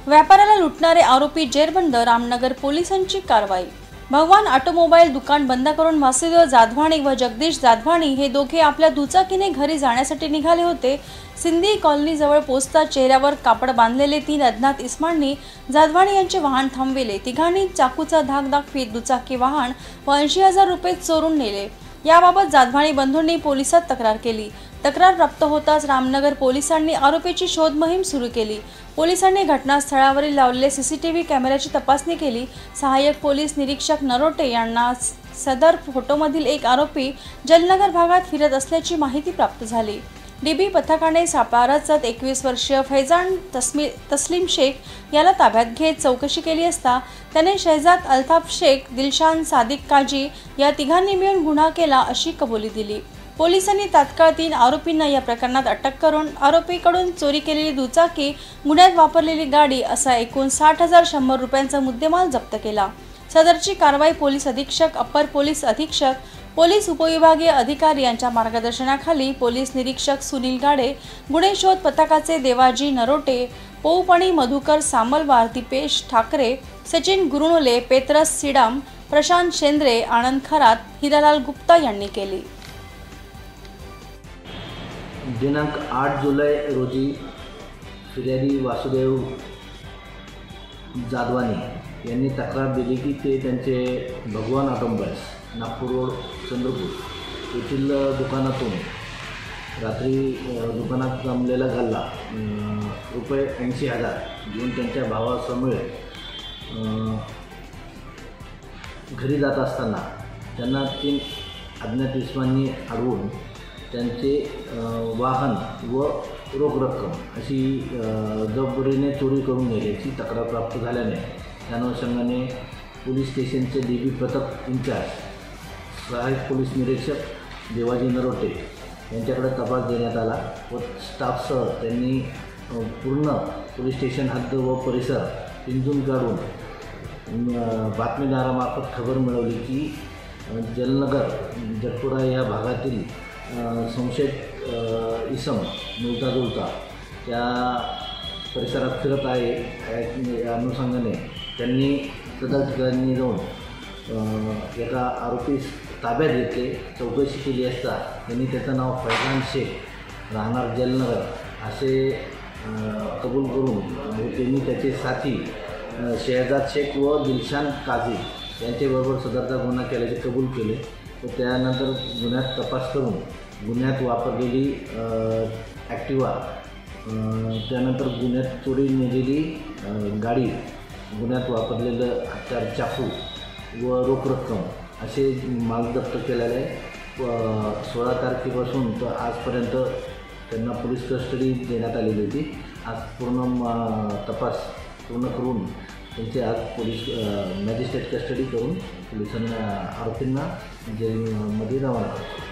व्यापाऱ्याला लुटणारे आरोपी जेरबंद, रामनगर पोलिसांची कारवाई। भगवान ऑटोमोबाईल दुकान बंद करून वासुदेव जाधवाणी व जगदीश जाधवाणी हे दोघे आपल्या दुचाकीने घरी जाण्यासाठी निघाले होते। सिंधी कॉलनी जवळ पोहोचता चेहऱ्यावर कापड बांधलेले 3 अज्ञात इसमांनी जाधवाणी यांचे वाहन थांबविले। तिघांनी चाकूचा धाक दाखवीत दुचाकी वाहन व 80,000 रुपये चोरून नेले। याबाबत जाधवाणी बंधूंनी पोलिसात तक्रार केली। तक्रार प्राप्त होताच रामनगर पोलिसांनी आरोपीची शोध मोहीम सुरू केली। पोलिसांनी घटनास्थळावरील लावलेले सीसीटीव्ही कॅमेऱ्याची तपासणी केली। सहाय्यक पोलीस निरीक्षक नरोटे यांना सदर फोटोमधील एक आरोपी जलनगर भागात फिरत असल्याची माहिती प्राप्त झाली। डीबी पथकाने सापळा रचत 21 वर्षीय फैजान तस्लीम शेख याला ताब्यात घेत चौकशी केली असता त्याने शहजाद अल्ताफ शेख, दिलशान सादिक काजी या तिघांनी मिळून गुन्हा केला अशी कबुली दिली। पोलिसांनी तात्काळ 3 आरोपींना या प्रकरणात अटक करून आरोपीकडून चोरी केलेली दुचाकी, गुन्ह्यात वापरलेली गाडी असा एकूण 60,100 रुपयांचा मुद्देमाल जप्त केला। सदरची कारवाई पोलीस अधीक्षक, अप्पर पोलीस अधीक्षक, पोलीस उपविभागीय अधिकारी यांच्या मार्गदर्शनाखाली पोलीस निरीक्षक सुनील गाडे, गुन्हे शोध पथकाचे देवाजी नरोटे, पोपणी मधुकर सामलवार, दीपेश ठाकरे, सचिन गुरुणोले, पेत्रस सिडाम, प्रशांत शेंद्रे, आनंद खरात, हिरालाल गुप्ता यांनी केली। दिनांक 8 जुलै रोजी फिर्यादी वासुदेव जाधवानी यांनी तक्रार दिली की ते त्यांचे भगवान ऑटोमोबाईल्स नागपूर रोड चंद्रपूर येथील दुकानातून रात्री दुकानात जमलेला गल्ला रुपये 80,000 घेऊन त्यांच्या भावासमवेत घरी जात असताना त्यांना 3 अज्ञात इसमांनी अडवून त्यांचे वाहन व रोख रक्कम अशी जबरीने चोरी करून नेल्याची तक्रार प्राप्त झाल्याने त्या अनुषंगाने पोलीस स्टेशनचे डीबी पथक इंचार्ज, सहाय्यक पोलीस निरीक्षक देवाजी नरोटे यांच्याकडे तपास देण्यात आला व स्टाफसह त्यांनी पूर्ण पोलीस स्टेशन हद्द व परिसर पिंजून काढून बातमीदारामार्फत खबर मिळवली की जलनगर जटपुरा या भागातील संशयित इसम मिळता जुळता त्या परिसरात फिरत आहे। या अनुषंगाने त्यांनी सदर ठिकाणी जाऊन एका आरोपीस ताब्यात घेतले। चौकशी केली असता त्यांनी त्याचं नाव फैजान शेख राहणार जलनगर असे कबूल करून त्यांनी त्याचे साथी शहजाद शेख व दिलशान काजी यांच्याबरोबर सदरचा गुन्हा केल्याचे कबूल केले व त्यानंतर गुन्ह्यात तपास करून गुन्ह्यात वापरलेली ॲक्टिवा, त्यानंतर गुन्ह्यात चोरी नेलेली गाडी, गुन्ह्यात वापरलेलं हत्यार चाकू व रोख रक्कम असे माल जप्त केलेले आहे। 16 तारखेपासून तर आजपर्यंत त्यांना पोलीस कस्टडी देण्यात आलेली होती। आज पूर्ण तपास पूर्ण करून त्यांचे आज पोलीस मॅजिस्ट्रेट कस्टडी करून पोलिसांना आरोपींना जेलमध्ये रवाना करतो।